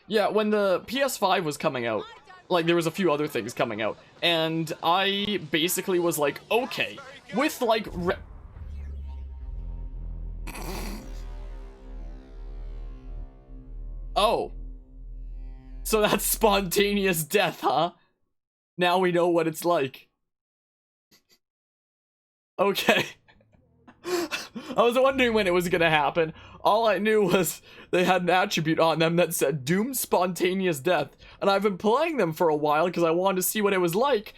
Yeah, when the PS5 was coming out, like, there was a few other things coming out, and I basically was like, okay, with, like, oh. So that's spontaneous death, huh? Now we know what it's like. Okay. I was wondering when it was gonna happen. All I knew was they had an attribute on them that said Doom Spontaneous Death, and I've been playing them for a while because I wanted to see what it was like.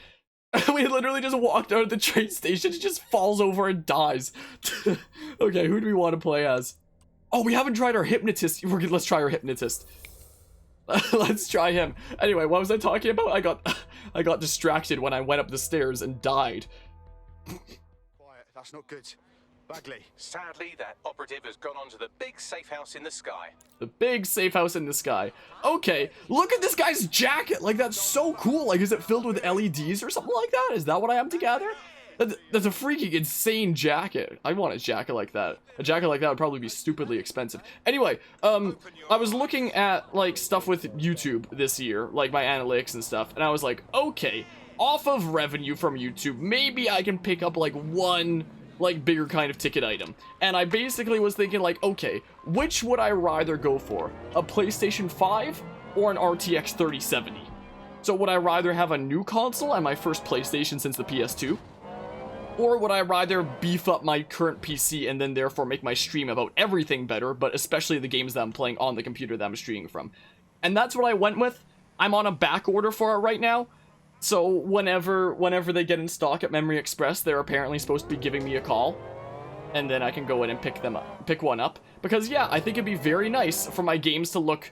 We literally just walked out of the train station, it just falls over and dies. Okay, who do we want to play as? Oh, we haven't tried our Hypnotist. Let's try our Hypnotist. Let's try him. Anyway, what was I talking about? I got distracted when I went up the stairs and died. Quiet, that's not good. Bagley. Sadly, that operative has gone on to the big safe house in the sky. The big safe house in the sky. Okay, look at this guy's jacket. Like, that's so cool. Like, is it filled with LEDs or something like that? Is that what I am to gather? That's a freaking insane jacket. I want a jacket like that. A jacket like that would probably be stupidly expensive. Anyway, I was looking at, like, stuff with YouTube this year, like my analytics and stuff, and I was like, okay, off of revenue from YouTube, maybe I can pick up, like, one, like, bigger kind of ticket item. And I basically was thinking, like, okay, which would I rather go for? A PlayStation 5 or an RTX 3070? So would I rather have a new console and my first PlayStation since the PS2? Or would I rather beef up my current PC and then therefore make my stream about everything better, but especially the games that I'm playing on the computer that I'm streaming from? And that's what I went with. I'm on a back order for it right now. So whenever they get in stock at Memory Express, they're apparently supposed to be giving me a call. And then I can go in and pick one up. Because yeah, I think it'd be very nice for my games to look...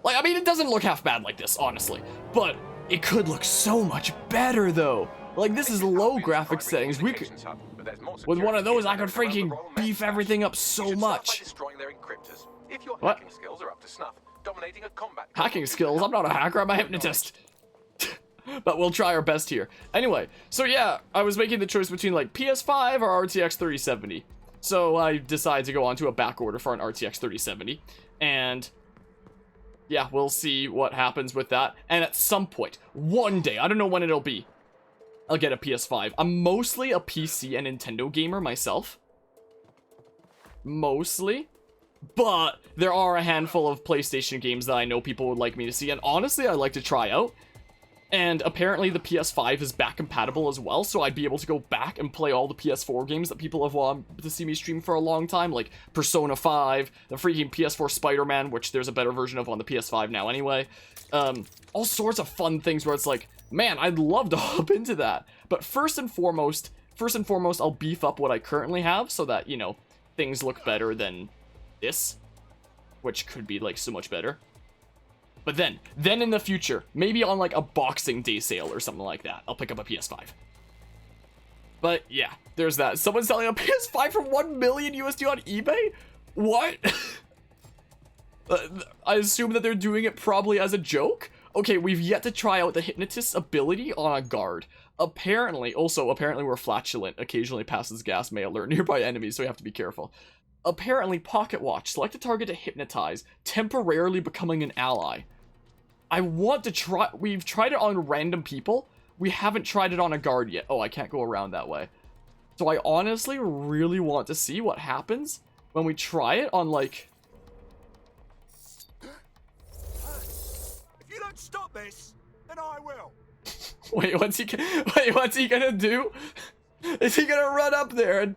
like, I mean, it doesn't look half bad like this, honestly. But it could look so much better, though. Like, this is low graphics settings. We could, with one of those, I could freaking beef everything up so much. What? Hacking skills? I'm not a hacker, I'm a hypnotist. But we'll try our best here. Anyway, so yeah, I was making the choice between, like, PS5 or RTX 3070. So I decided to go on to a back order for an RTX 3070. And... yeah, we'll see what happens with that. And at some point, one day, I don't know when it'll be, I'll get a PS5. I'm mostly a PC and Nintendo gamer myself. Mostly. But there are a handful of PlayStation games that I know people would like me to see. And honestly, I'd like to try out. And apparently the PS5 is back compatible as well. So I'd be able to go back and play all the PS4 games that people have wanted to see me stream for a long time. Like Persona 5, the freaking PS4 Spider-Man, which there's a better version of on the PS5 now anyway. All sorts of fun things where it's like, man, I'd love to hop into that. But first and foremost, I'll beef up what I currently have so that, you know, things look better than this, which could be, like, so much better. But then in the future, maybe on, like, a Boxing Day sale or something like that, I'll pick up a PS5. But, yeah, there's that. Someone's selling a PS5 for 1 million USD on eBay? What? I assume that they're doing it probably as a joke? Okay, we've yet to try out the Hypnotist's ability on a guard. Apparently we're flatulent, occasionally passes gas may alert nearby enemies, so we have to be careful. Apparently, Pocket Watch, select a target to hypnotize, temporarily becoming an ally. I want to try, we've tried it on random people, we haven't tried it on a guard yet. Oh, I can't go around that way. So I honestly really want to see what happens when we try it on, like... If you don't stop this, then I will. Wait, what's he gonna do? Is he gonna run up there and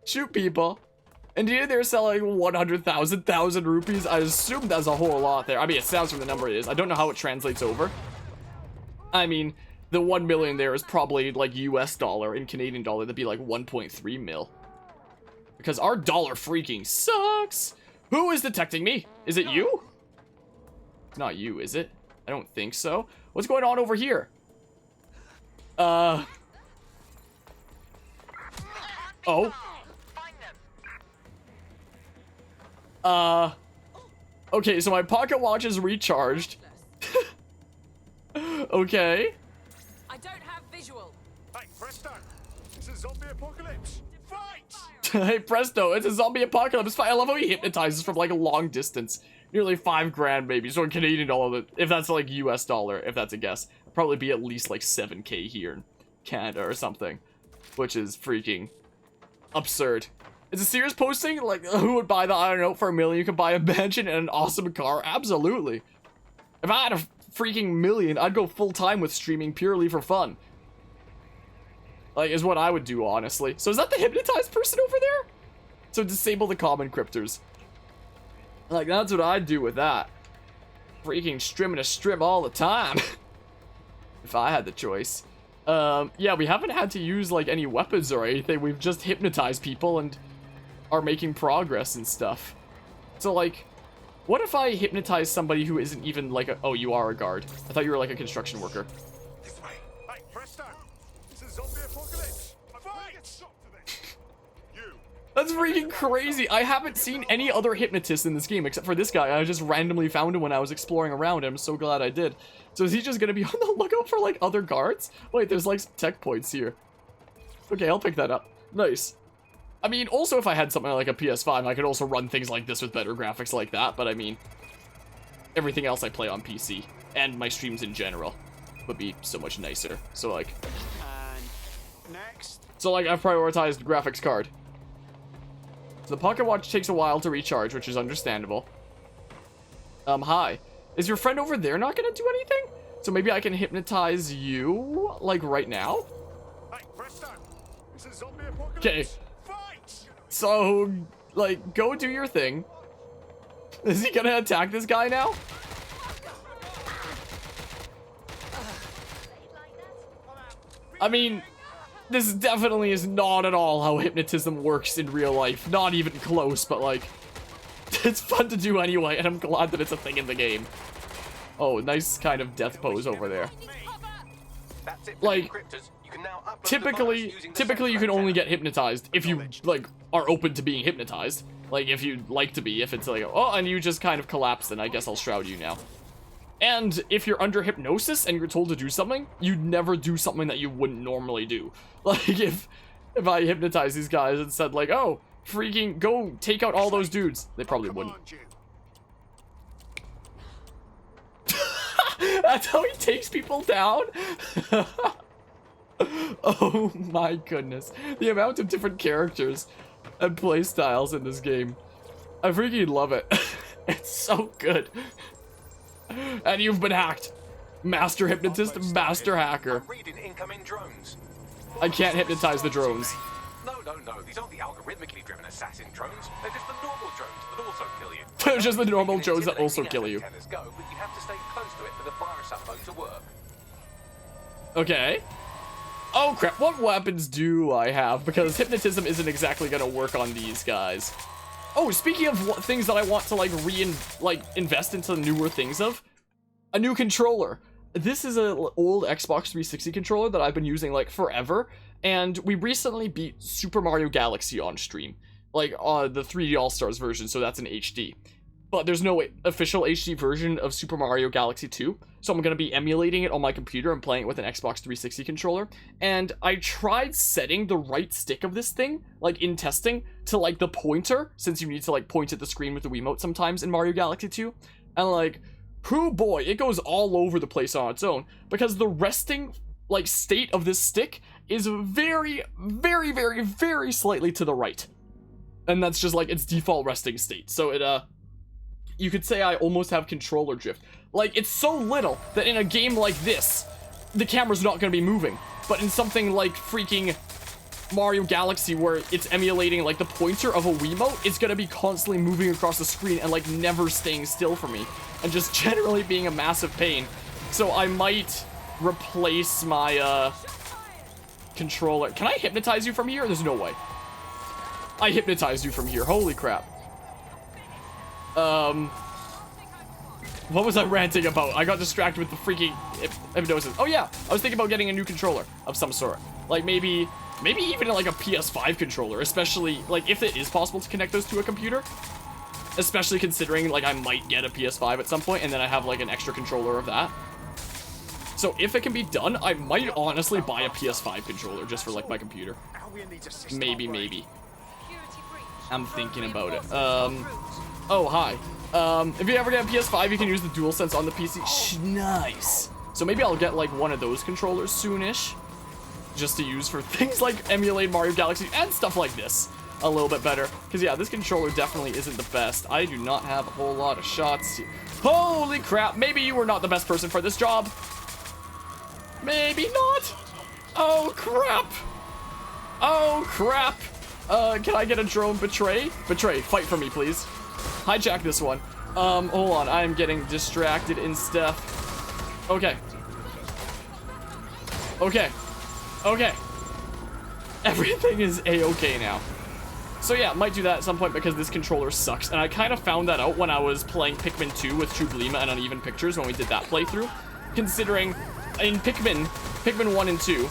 shoot people? And either they're selling 100,000 rupees. I assume that's a whole lot there. I mean, it sounds from the number it is. I don't know how it translates over. I mean, the 1 million there is probably like US dollar. In Canadian dollar, that'd be like 1.3 mil. Because our dollar freaking sucks. Who is detecting me? Is it you? Not you, is it? I don't think so. What's going on over here? Oh. Okay, so my pocket watch is recharged. Okay. I don't have visual. Hey, presto! It's a zombie apocalypse. Fight! Hey, presto, it's a zombie apocalypse fight. I love how he hypnotizes from like a long distance. Nearly 5 grand, maybe. So in Canadian dollar, if that's like US dollar, if that's a guess, probably be at least like 7K here in Canada or something, which is freaking absurd. It's a serious posting. Like, who would buy that? I don't know. For $1 million, you can buy a mansion and an awesome car. Absolutely. If I had a freaking $1 million, I'd go full time with streaming purely for fun. Like, is what I would do, honestly. So is that the hypnotized person over there? So disable the common cryptors. Like, that's what I'd do with that. Freaking strimming a strim all the time. If I had the choice. Yeah, we haven't had to use, like, any weapons or anything. We've just hypnotized people and are making progress and stuff. So, like, what if I hypnotize somebody who isn't even, like, a... Oh, you are a guard. I thought you were, like, a construction worker. This way. Hey, presto. This is zombie apocalypse. I'm going to get shot for this. You. That's freaking crazy. I haven't seen any other hypnotists in this game except for this guy. I just randomly found him when I was exploring around. I'm so glad I did. So is he just going to be on the lookout for, like, other guards? Wait, there's, like, some tech points here. Okay, I'll pick that up. Nice. I mean, also if I had something like a PS5, I could also run things like this with better graphics like that. But I mean, everything else I play on PC and my streams in general would be so much nicer. So, like... And next. So, like, I've prioritized graphics card. So the Pocket Watch takes a while to recharge, which is understandable. Hi. Is your friend over there not gonna do anything? So maybe I can hypnotize you, like, right now? Hey, presto. This is zombie apocalypse. Okay. Fight. So, like, go do your thing. Is he gonna attack this guy now? I mean, this definitely is not at all how hypnotism works in real life. Not even close, but, like, it's fun to do anyway, and I'm glad that it's a thing in the game. Oh, nice kind of death pose over there. That's it for Like, encryptors. You can now upload the virus using the typically you sensor can only antenna. get hypnotized if you, like, are open to being hypnotized. Like, if you'd like to be, if it's like, oh, and you just kind of collapse, then I guess I'll shroud you now. And if you're under hypnosis and you're told to do something, you'd never do something that you wouldn't normally do. Like, if I hypnotize these guys and said, like, oh, freaking go take out all those dudes, they probably wouldn't. Command you. That's how he takes people down? Oh my goodness. The amount of different characters and playstyles in this game. I freaking love it. It's so good. And you've been hacked. Master hypnotist, master hacker. I'm reading incoming drones. I can't hypnotize the drones. No. These aren't the algorithmically driven assassin drones. They're just the normal drones that also kill you. They're just the normal You can drones that also intimidate kill the you. antennas go, but you have to stay close to it for the virus upload to work. Okay. Oh crap, what weapons do I have? Because hypnotism isn't exactly gonna work on these guys. Oh, speaking of things that I want to, like, invest into newer things of, a new controller. This is an old Xbox 360 controller that I've been using, like, forever, and we recently beat Super Mario Galaxy on stream. Like, the 3D All-Stars version, so that's in HD. But there's no official HD version of Super Mario Galaxy 2, so I'm going to be emulating it on my computer and playing it with an Xbox 360 controller. And I tried setting the right stick of this thing, like, in testing, to, like, the pointer, since you need to, like, point at the screen with the Wiimote sometimes in Mario Galaxy 2. And, like, whoo boy, it goes all over the place on its own, because the resting, like, state of this stick is very, very, very, very slightly to the right. And that's just, like, its default resting state. So it, you could say I almost have controller drift. Like, it's so little that in a game like this, the camera's not going to be moving. But in something like freaking Mario Galaxy, where it's emulating, like, the pointer of a Wiimote, it's going to be constantly moving across the screen and, like, never staying still for me. And just generally being a massive pain. So I might replace my, controller. Can I hypnotize you from here? There's no way. I hypnotized you from here. Holy crap. What was I ranting about? I got distracted with the freaking hypnosis. Oh yeah, I was thinking about getting a new controller of some sort. Like maybe even like a PS5 controller, especially like if it is possible to connect those to a computer. Especially considering like I might get a PS5 at some point and then I have like an extra controller of that. So if it can be done, I might honestly buy a PS5 controller just for like my computer. Maybe. I'm thinking about it. Oh, hi. If you ever get a PS5, you can use the DualSense on the PC. Nice. So maybe I'll get like one of those controllers soonish, just to use for things like emulate Mario Galaxy and stuff like this a little bit better. Because yeah, this controller definitely isn't the best. I do not have a whole lot of shots. Holy crap, maybe you were not the best person for this job. Maybe not. Oh crap. Oh crap. Can I get a drone betray? Betray, fight for me please. Hijack this one. Hold on, I am getting distracted and stuff. Okay. Okay. Okay. Everything is a-okay now. So yeah, might do that at some point because this controller sucks. And I kind of found that out when I was playing Pikmin 2 with Trublima and Uneven Pictures when we did that playthrough. Considering in Pikmin 1 and 2,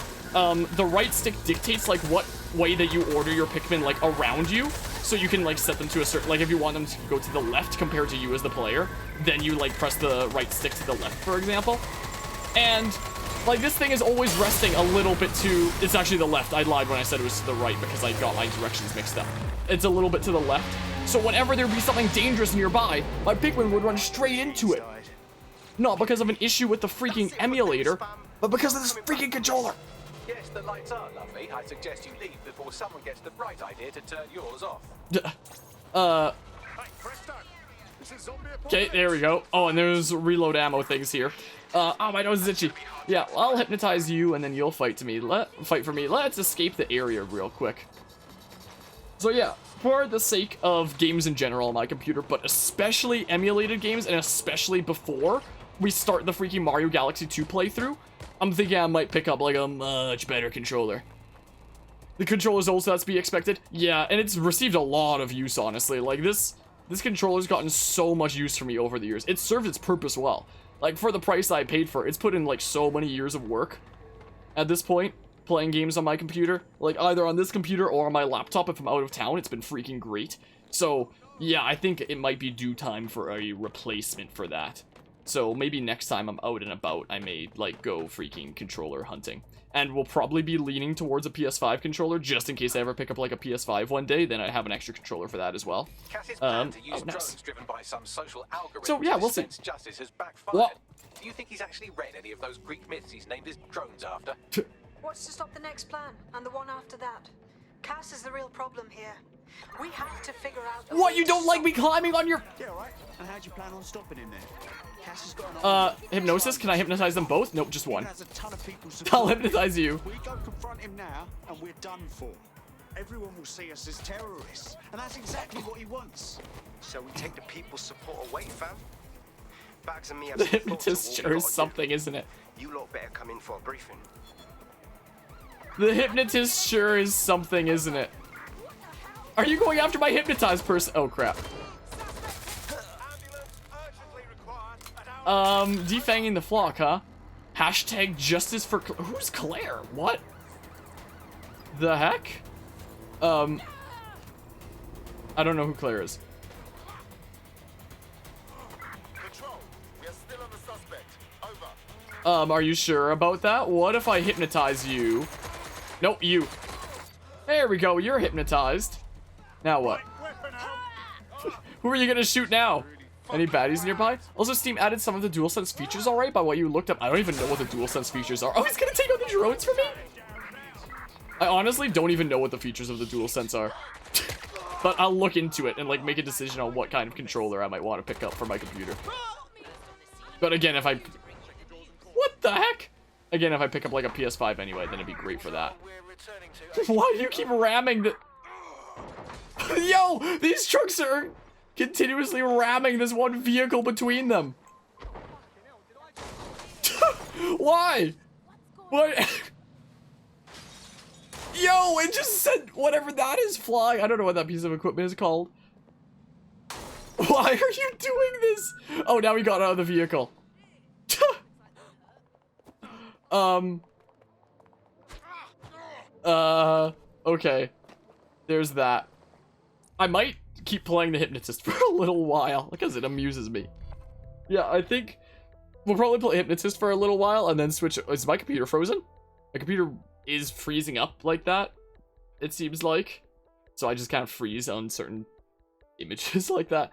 the right stick dictates like what way that you order your Pikmin like around you. So you can like set them to a certain, like if you want them to go to the left compared to you as the player, then you like press the right stick to the left, for example. And like this thing is always resting a little bit to, it's actually the left. I lied when I said it was to the right because I got my directions mixed up. It's a little bit to the left. So whenever there'd be something dangerous nearby, my Pikmin would run straight into it. Not because of an issue with the freaking emulator, but because of this freaking controller. Yes, the lights are lovely. I suggest you leave before someone gets the bright idea to turn yours off. Hey, Presto! This is zombie Okay, apocalypse. there we go. Oh, and there's reload ammo things here. Oh, my nose is itchy. Yeah, well, I'll hypnotize you, and then you'll fight for me. Let's escape the area real quick. So yeah, for the sake of games in general on my computer, but especially emulated games, and especially before we start the freaking Mario Galaxy 2 playthrough, I'm thinking I might pick up like a much better controller. The controller's also that's to be expected. Yeah, and it's received a lot of use, honestly. Like this controller's gotten so much use for me over the years. It served its purpose well. Like for the price I paid for it, it's put in like so many years of work at this point, playing games on my computer. Like either on this computer or on my laptop if I'm out of town, it's been freaking great. So yeah, I think it might be due time for a replacement for that. So maybe next time I'm out and about, I may like go freaking controller hunting. And we'll probably be leaning towards a PS5 controller just in case I ever pick up like a PS5 one day. Then I have an extra controller for that as well. Cass's plan to use nice. drones driven by some social algorithm So, yeah, to we'll see. dispense justice has backfired. What? Do you think he's actually read any of those Greek myths he's named his drones after? What's to stop the next plan and the one after that? Cass is the real problem here. We have to figure out. a What, way you to don't like stop me climbing on your... Yeah, all right. And how do you plan on stopping him then? Cass has got an Hypnosis? Can I hypnotize them both? Nope, just one. Has a ton of people I'll supporting him. hypnotize you. We go confront him now, and we're done for. Everyone will see us as terrorists, and that's exactly what he wants. So we take the people's support away, fam? Bags and me have The some thoughts of hypnotist what we sure is gotta do. something, isn't it? You lot better come in for a briefing. The hypnotist sure is something, isn't it? Are you going after my hypnotized person? Oh, crap. Ambulance urgently required at our Defanging the flock, huh? Hashtag justice for... Who's Claire? What? The heck? I don't know who Claire is. control. We are still on the suspect. Over. Are you sure about that? What if I hypnotize you? Nope, you. There we go, you're hypnotized. Now what? Weapon out. Who are you gonna shoot now? Any baddies nearby? Also, Steam added some of the DualSense features alright by what you looked up. I don't even know what the DualSense features are. Oh, he's gonna take out the drones for me? I honestly don't even know what the features of the DualSense are. But I'll look into it and like make a decision on what kind of controller I might want to pick up for my computer. But again, if I... What the heck? Again, if I pick up like a PS5 anyway, then it'd be great for that. We're returning to... Why do you keep ramming the... Yo! These trucks are continuously ramming this one vehicle between them. Why? What? Yo, it just said whatever that is flying. I don't know what that piece of equipment is called. Why are you doing this? Oh, now we got out of the vehicle. Okay. There's that. I might keep playing the Hypnotist for a little while because it amuses me. Yeah, I think we'll probably play Hypnotist for a little while and then switch. Is my computer frozen? My computer is freezing up like that, it seems like. So I just kind of freeze on certain images like that.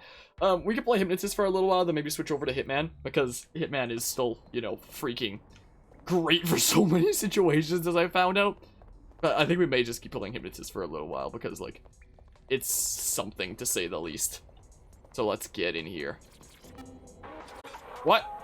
We could play Hypnotist for a little while, then maybe switch over to Hitman, because Hitman is still, you know, freaking great for so many situations, as I found out. But I think we may just keep playing Hypnotist for a little while, because, like, it's something, to say the least. So let's get in here. What?